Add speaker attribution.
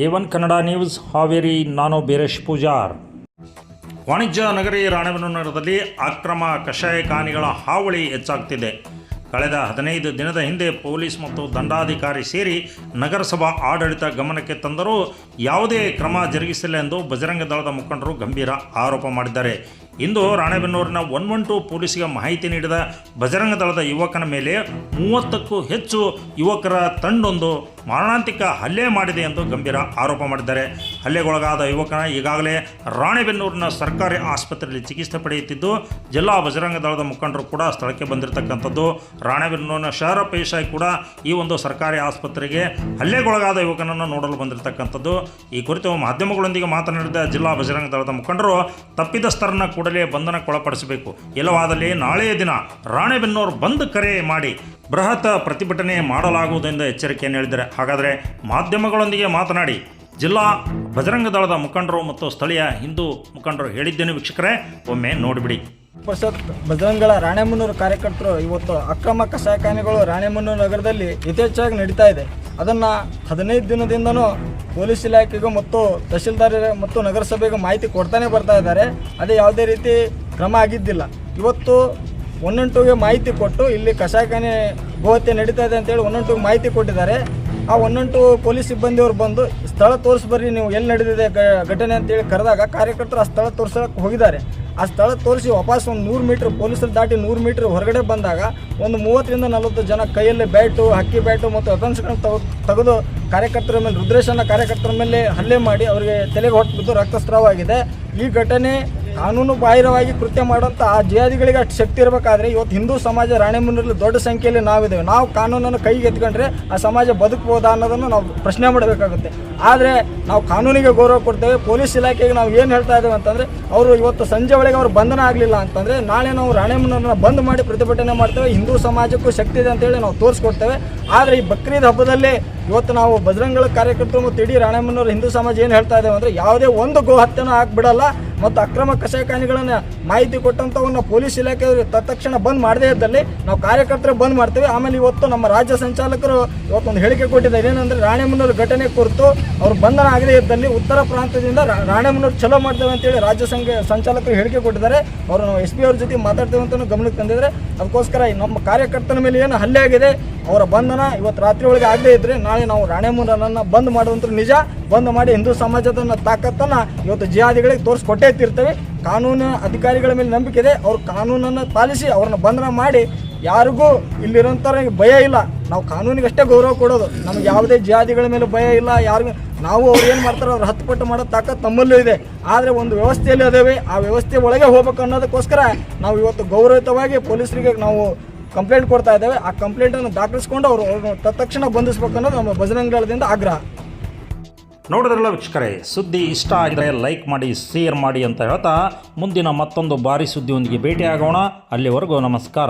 Speaker 1: A1 Kannada news Haveri. ನಾನು ಬೀರೇಶ್ ಪೂಜಾರ್. ವಾಣಿಜ್ಯ ನಗರಿ ರಾಣೆಬೆನ್ನೂರಿನಲ್ಲಿ ಅಕ್ರಮ ಕಷಾಯಖಾನೆಗಳ ಹಾವಳಿ ಹೆಚ್ಚಾಗ್ತಿದೆ. ಕಳೆದ 15 ದಿನದ ಹಿಂದೆ ಪೊಲೀಸ್ ಮತ್ತು ದಂಡಾಧಿಕಾರಿ ಸೇರಿ ನಗರಸಭಾ ಆಡಳಿತ ಗಮನಕ್ಕೆ ತಂದರೂ ಯಾವುದೇ ಕ್ರಮ ಜರುಗಿಸಿಲ್ಲ ಎಂದು ಬಜರಂಗ ದಳದ ಮುಖಂಡರು ಗಂಭೀರ ಆರೋಪ ಮಾಡಿದ್ದಾರೆ. ಇಂದು ರಾಣೆಬೆನ್ನೂರಿನ 112 ಪೊಲೀಸ್ಗೆ ಮಾಹಿತಿ ನೀಡಿದ ಬಜರಂಗ ದಳದ ಯುವಕನ ಮೇಲೆ 30ಕ್ಕೂ ಹೆಚ್ಚು ಯುವಕರ ತಂಡೊಂದು ಮಾರಣಾಂತಿಕ ಹಲ್ಲೆ ಮಾಡಿದೆ ಎಂದು ಗಂಭೀರ ಆರೋಪ ಮಾಡಿದ್ದಾರೆ. ಹಲ್ಲೆಗೊಳಗಾದ ಯುವಕನ ಈಗಾಗಲೇ ರಾಣೆಬೆನ್ನೂರಿನ ಸರ್ಕಾರಿ ಆಸ್ಪತ್ರೆಯಲ್ಲಿ ಚಿಕಿತ್ಸೆ ಪಡೆಯುತ್ತಿದ್ದು, ಜಿಲ್ಲಾ ಬಜರಂಗ ದಳದ ಮುಖಂಡರು ಕೂಡ ಸ್ಥಳಕ್ಕೆ ಬಂದಿರತಕ್ಕಂಥದ್ದು. ರಾಣೆಬೆನ್ನೂರಿನ ಶಹರ ಪೇಶಾಯಿ ಕೂಡ ಈ ಒಂದು ಸರ್ಕಾರಿ ಆಸ್ಪತ್ರೆಗೆ ಹಲ್ಲೆಗೊಳಗಾದ ಯುವಕನನ್ನು ನೋಡಲು ಬಂದಿರತಕ್ಕಂಥದ್ದು. ಈ ಕುರಿತು ಮಾಧ್ಯಮಗಳೊಂದಿಗೆ ಮಾತನಾಡಿದ ಜಿಲ್ಲಾ ಬಜರಂಗ ದಳದ ಮುಖಂಡರು ತಪ್ಪಿತಸ್ಥರನ್ನ ಕೂಡಲೇ ಬಂಧನಕ್ಕೊಳಪಡಿಸಬೇಕು, ಇಲ್ಲವಾದಲ್ಲಿ ನಾಳೆಯ ದಿನ ರಾಣೆಬೆನ್ನೂರು ಬಂದ್ ಕರೆ ಮಾಡಿ ಬೃಹತ್ ಪ್ರತಿಭಟನೆ ಮಾಡಲಾಗುವುದೆಂದು ಎಚ್ಚರಿಕೆಯನ್ನು ಹೇಳಿದ್ದಾರೆ. ಹಾಗಾದರೆ ಮಾಧ್ಯಮಗಳೊಂದಿಗೆ ಮಾತನಾಡಿ ಜಿಲ್ಲಾ ಬಜರಂಗ ದಳದ ಮುಖಂಡರು ಮತ್ತು ಸ್ಥಳೀಯ ಹಿಂದೂ ಮುಖಂಡರು ಹೇಳಿದ್ದೇನೆ. ವೀಕ್ಷಕರೇ, ಒಮ್ಮೆ ನೋಡಿಬಿಡಿ.
Speaker 2: ಪರಿಷತ್ ಬಜರಂಗಳ ರಾಣೆಬೆನ್ನೂರು ಕಾರ್ಯಕರ್ತರು ಇವತ್ತು ಅಕ್ರಮ ಕಷಾಯಖಾನೆಗಳು ರಾಣೆಬೆನ್ನೂರು ನಗರದಲ್ಲಿ ಯಥೇಚ್ಛಾಗಿ ನಡೀತಾ ಇದೆ. ಅದನ್ನು 15 ದಿನದಿಂದನೂ ಪೊಲೀಸ್ ಇಲಾಖೆಗೂ ಮತ್ತು ತಹಶೀಲ್ದಾರ್ ಮತ್ತು ನಗರಸಭೆಗೂ ಮಾಹಿತಿ ಕೊಡ್ತಾನೆ ಬರ್ತಾ ಇದ್ದಾರೆ. ಅದೇ ಯಾವುದೇ ರೀತಿ ಕ್ರಮ ಆಗಿದ್ದಿಲ್ಲ. ಇವತ್ತು 112ಗೆ ಮಾಹಿತಿ ಕೊಟ್ಟು ಇಲ್ಲಿ ಕಷಾಯಖಾನೆ ಗೋಹತ್ಯೆ ನಡೀತಾ ಇದೆ ಅಂತೇಳಿ 112ಗೆ ಮಾಹಿತಿ ಕೊಟ್ಟಿದ್ದಾರೆ. ಆ 112 ಪೊಲೀಸ್ ಸಿಬ್ಬಂದಿಯವರು ಬಂದು ಸ್ಥಳ ತೋರಿಸ್ಬರ್ರಿ, ನೀವು ಎಲ್ಲಿ ನಡೆದಿದೆ ಘಟನೆ ಅಂತೇಳಿ ಕರೆದಾಗ ಕಾರ್ಯಕರ್ತರು ಆ ಸ್ಥಳ ತೋರಿಸೋಕೆ ಹೋಗಿದ್ದಾರೆ. ಆ ಸ್ಥಳ ತೋರಿಸಿ ವಾಪಸ್ ಒಂದು 100 ಮೀಟ್ರ್ ಪೊಲೀಸರು ದಾಟಿ 100 ಮೀಟ್ರ್ ಹೊರಗಡೆ ಬಂದಾಗ ಒಂದು 30ರಿಂದ 40 ಜನ ಕೈಯಲ್ಲಿ ಬ್ಯಾಟು, ಹಕ್ಕಿ ಬ್ಯಾಟು ಮತ್ತು ವೆಪನ್ಸ್ಗಳನ್ನು ತೆಗೆದು ಕಾರ್ಯಕರ್ತರ ಮೇಲೆ, ರುದ್ರೇಶನ ಕಾರ್ಯಕರ್ತರ ಮೇಲೆ ಹಲ್ಲೆ ಮಾಡಿ ಅವರಿಗೆ ತಲೆಗೆ ಹೊಟ್ಟು ಬಿದ್ದು ರಕ್ತಸ್ರಾವವಾಗಿದೆ. ಈ ಘಟನೆ ಕಾನೂನು ಬಾಹಿರವಾಗಿ ಕೃತ್ಯ ಮಾಡುವಂಥ ಆ ಜಿಹಾದಿಗಳಿಗೆ ಅಷ್ಟು ಶಕ್ತಿ ಇರಬೇಕಾದ್ರೆ ಇವತ್ತು ಹಿಂದೂ ಸಮಾಜ ರಾಣೆಬೆನ್ನೂರಲ್ಲಿ ದೊಡ್ಡ ಸಂಖ್ಯೆಯಲ್ಲಿ ನಾವಿದ್ದೇವೆ. ನಾವು ಕಾನೂನನ್ನು ಕೈಗೆ ಎತ್ಕೊಂಡ್ರೆ ಆ ಸಮಾಜ ಬದುಕಬಹುದಾ ಅನ್ನೋದನ್ನು ನಾವು ಪ್ರಶ್ನೆ ಮಾಡಬೇಕಾಗುತ್ತೆ. ಆದರೆ ನಾವು ಕಾನೂನಿಗೆ ಗೌರವ ಕೊಡ್ತೇವೆ. ಪೊಲೀಸ್ ಇಲಾಖೆಗೆ ನಾವು ಏನು ಹೇಳ್ತಾ ಇದ್ದೇವೆ ಅಂತಂದರೆ, ಅವರು ಇವತ್ತು ಸಂಜೆ ಒಳಗೆ ಅವರು ಬಂಧನ ಆಗಲಿಲ್ಲ ಅಂತಂದರೆ ನಾಳೆ ನಾವು ರಾಣೆಬೆನ್ನೂರನ್ನ ಬಂದ್ ಮಾಡಿ ಪ್ರತಿಭಟನೆ ಮಾಡ್ತೇವೆ. ಹಿಂದೂ ಸಮಾಜಕ್ಕೂ ಶಕ್ತಿ ಇದೆ ಅಂತೇಳಿ ನಾವು ತೋರಿಸ್ಕೊಡ್ತೇವೆ. ಆದರೆ ಈ ಬಕ್ರೀದ್ ಹಬ್ಬದಲ್ಲಿ ಇವತ್ತು ನಾವು ಬಜರಂಗಳ ಕಾರ್ಯಕರ್ತರು ಮತ್ತು ಇಡೀ ರಾಣೆಬೆನ್ನೂರು ಹಿಂದೂ ಸಮಾಜ ಏನು ಹೇಳ್ತಾ ಇದ್ದೇವೆ ಅಂದರೆ, ಯಾವುದೇ ಒಂದು ಗೋ ಹತ್ಯೆನೂ ಆಗಿಬಿಡಲ್ಲ ಮತ್ತು ಅಕ್ರಮ ಕಷಾಯಖಾನೆಗಳನ್ನು ಮಾಹಿತಿ ಕೊಟ್ಟಂಥವನ್ನ ಪೊಲೀಸ್ ಇಲಾಖೆಯವರು ತತ್ಕ್ಷಣ ಬಂದ್ ಮಾಡದೇ ಇದ್ದಲ್ಲಿ ನಾವು ಕಾರ್ಯಕರ್ತರು ಬಂದ್ ಮಾಡ್ತೇವೆ. ಆಮೇಲೆ ಇವತ್ತು ನಮ್ಮ ರಾಜ್ಯ ಸಂಚಾಲಕರು ಇವತ್ತೊಂದು ಹೇಳಿಕೆ ಕೊಟ್ಟಿದ್ದಾರೆ. ಏನಂದರೆ, ರಾಣೆಬೆನ್ನೂರು ಘಟನೆ ಕುರಿತು ಅವರು ಬಂಧನ ಆಗದೇ ಇದ್ದಲ್ಲಿ ಉತ್ತರ ಪ್ರಾಂತ್ಯದಿಂದ ರಾಣೆಬೆನ್ನೂರು ಚಲೋ ಮಾಡ್ತೇವೆ ಅಂತೇಳಿ ರಾಜ್ಯ ಸಂಚಾಲಕರು ಹೇಳಿಕೆ ಕೊಟ್ಟಿದ್ದಾರೆ. ಅವರು ನಾವು SP ಅವ್ರ ಜೊತೆ ಮಾತಾಡ್ತೇವೆ ಅಂತ ಗಮನಕ್ಕೆ ತಂದಿದ್ದಾರೆ. ಅದಕ್ಕೋಸ್ಕರ ನಮ್ಮ ಕಾರ್ಯಕರ್ತರ ಮೇಲೆ ಏನು ಹಲ್ಲೆ ಆಗಿದೆ ಅವರ ಬಂಧನ ಇವತ್ತು ರಾತ್ರಿ ಒಳಗೆ ಆಗದೇ ಇದ್ದರೆ ನಾಳೆ ನಾವು ರಾಣೆಬೆನ್ನೂರನ್ನು ಬಂದ್ ಮಾಡುವಂಥ ನಿಜ. ಬಂದ್ ಮಾಡಿ ಹಿಂದೂ ಸಮಾಜದ ತಾಕತ್ತನ್ನು ಇವತ್ತು ಜಿಹಾದಿಗಳಿಗೆ ತೋರಿಸ್ಕೊಟ್ಟೇ ಇರ್ತೀವಿ. ಕಾನೂನು ಅಧಿಕಾರಿಗಳ ಮೇಲೆ ನಂಬಿಕೆ ಇದೆ. ಅವ್ರು ಕಾನೂನನ್ನು ಪಾಲಿಸಿ ಅವ್ರನ್ನ ಬಂಧನ ಮಾಡಿ, ಯಾರಿಗೂ ಇಲ್ಲಿರೋಂಥವ್ರಿಗೆ ಭಯ ಇಲ್ಲ. ನಾವು ಕಾನೂನಿಗೆ ಅಷ್ಟೇ ಗೌರವ ಕೊಡೋದು. ನಮಗೆ ಯಾವುದೇ ಜಿಹಾದಿಗಳ ಮೇಲೆ ಭಯ ಇಲ್ಲ. ಯಾರಿಗೂ ನಾವು ಅವ್ರು ಏನು ಮಾಡ್ತಾರೆ ಅವ್ರು 10 ಪಟ್ಟು ಮಾಡೋ ತಾಕತ್ತು ನಮ್ಮಲ್ಲೂ ಇದೆ. ಆದರೆ ಒಂದು ವ್ಯವಸ್ಥೆಯಲ್ಲಿ ಅದೇವೆ, ಆ ವ್ಯವಸ್ಥೆ ಒಳಗೆ ಹೋಗ್ಬೇಕು ಅನ್ನೋದಕ್ಕೋಸ್ಕರ ನಾವು ಇವತ್ತು ಗೌರವಯುತವಾಗಿ ಪೊಲೀಸರಿಗೆ ನಾವು ಕಂಪ್ಲೇಂಟ್ ಕೊಡ್ತಾ ಇದ್ದೇವೆ. ಆ ಕಂಪ್ಲೇಂಟನ್ನು ದಾಖಲಿಸ್ಕೊಂಡು ಅವ್ರನ್ನ ತತ್ಕ್ಷಣ ಬಂಧಿಸಬೇಕು ಅನ್ನೋದು ನಮ್ಮ ಬಜರಂಗ ದಳದಿಂದ ಆಗ್ರಹ.
Speaker 1: ನೋಡಿದ್ರಲ್ಲ ವೀಕ್ಷಕರೇ, ಸುದ್ದಿ ಇಷ್ಟ ಆಗಿದ್ರೆ ಲೈಕ್ ಮಾಡಿ, ಶೇರ್ ಮಾಡಿ ಅಂತ ಹೇಳ್ತಾ ಮುಂದಿನ ಮತ್ತೊಂದು ಭಾರಿ ಸುದ್ದಿಯೊಂದಿಗೆ ಭೇಟಿಯಾಗೋಣ. ಅಲ್ಲಿವರೆಗೂ ನಮಸ್ಕಾರ.